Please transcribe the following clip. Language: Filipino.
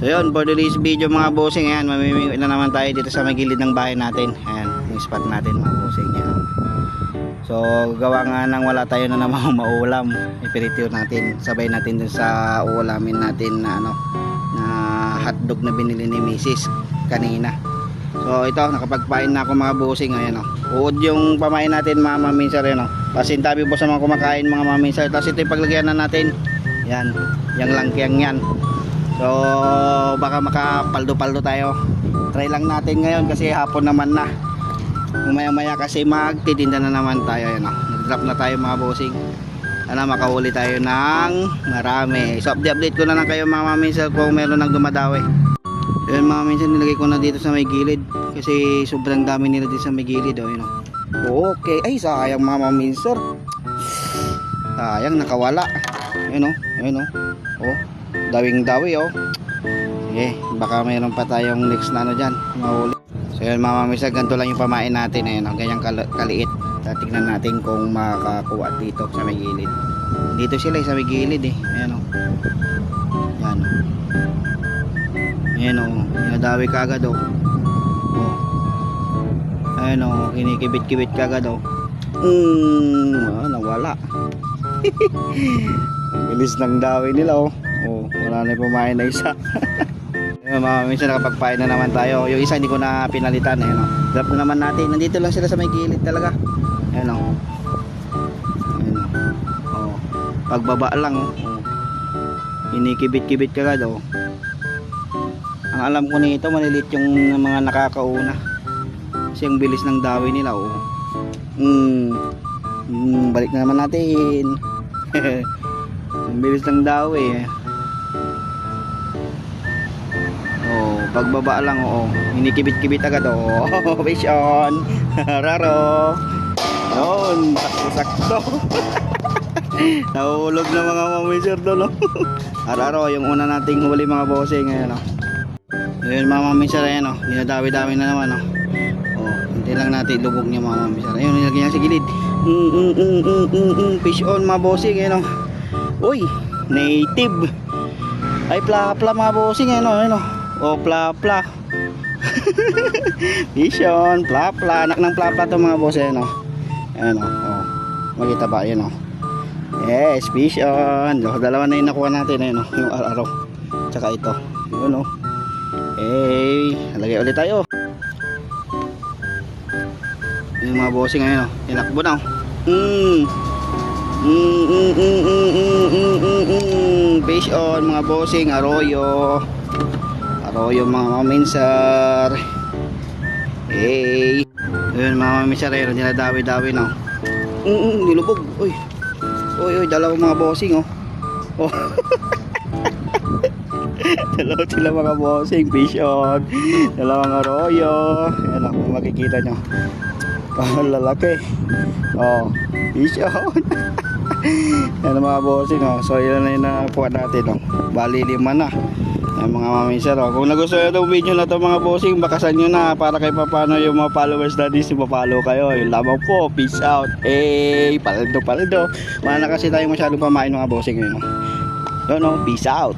So yun, for today's video mga bossing, ayan, mamimingwit na naman tayo dito sa may gilid ng bahay natin. Ayan, yung spot natin mga bossing. Ayan. So gawa nga nang wala tayo na namang maulam, ipiritiw natin, sabay natin dun sa uulamin natin na ano, na hotdog na binili ni Mrs. kanina. So ito, nakapagpain na ako mga bossing. Ayan o, uod yung pamain natin mga maminsar. Ayan o, pasintabi po sa mga kumakain mga maminsar. Tapos ito yung paglagyan na natin. Yan, yung langkyang yan. So baka makapaldo-paldo tayo. Try lang natin ngayon kasi hapon naman na. Umaya-maya kasi magtitinda na naman tayo. Ayan o, nag-drop na tayo mga bossing. Sana makahuli tayo ng marami. So update ko na lang kayo mga maminsar kung meron nang dumadawi. Yun mga minsan nilagay ko na dito sa may gilid kasi sobrang dami nila dito sa may gilid. Oh, yun, oh. Okay, ay sayang mga minsan, sayang nakawala. Yun, yun, oh, dawing dawi. Sige, baka mayroon pa tayong next na ano dyan, mahuli. So yun mga minsan, ganito lang yung pamain natin. Ayun, ganyang kaliit. Tingnan natin kung makakuha dito sa may gilid. Dito sila sa may gilid ayan o, yan. Ayan o, nadawi ka agad o. Ayan o, kinikibit-kibit ka agad o. Nawala. Bilis ng dawi nila o. Wala na yung pumain na isa. Minsan nakapagpain na naman tayo. Yung isa hindi ko na pinalitan. Ayan o, drop na naman natin. Nandito lang sila sa may gilid talaga. Ayan o. Ayan o. Pagbaba lang o. Kinikibit-kibit ka agad o. Ang alam ko nito malilit yung mga nakakauna kasi ang bilis ng dawi nila balik na naman natin. Ang bilis ng dawi pagbaba lang inikibit-kibit agad vision. Raro yun, sakto. Nahulog na mga mamisir doon Raro yung una nating huli mga bossing. Ngayon ayun mga mamisar, ayan o, dinadawi-dawi na naman hindi lang natin lubog niya mga mamisar. Ayun, nilagyan niya sa gilid. Fish on mga bossing. Ayan o, uy, native. Ay pla-pla mga bossing. Ayan o, pla-pla. Fish on, pla-pla. Anak ng pla-pla to mga bossing. Ayan o, makita ba? Ayan o, yes, fish on. Dalawa na yung nakuha natin. Ayan o, yung araw tsaka ito. Ayan o, lagay ulit tayo. Yung mga bossing ngayon tinakbo na fish on mga bossing. Arroyo mga maminsar. Yun mga maminsar, dinadawi-dawi na nilubog. Uy, dalawa mga bossing dalawa sila mga bossing. Fish on, dalawang arroyo. Ayan o, kung makikita nyo lalaki. Fish on. Ayan mga bossing so yun na yung nakuha natin bali 5 na. Ayan mga maminsar kung nagustuhan nyo itong video na ito mga bossing, bakasan nyo na para kay papano yung mga followers natin, si papalo kayo. Yung lamang po, peace out. Paldo wala na kasi tayo masyadong pamain mga bossing. Peace out.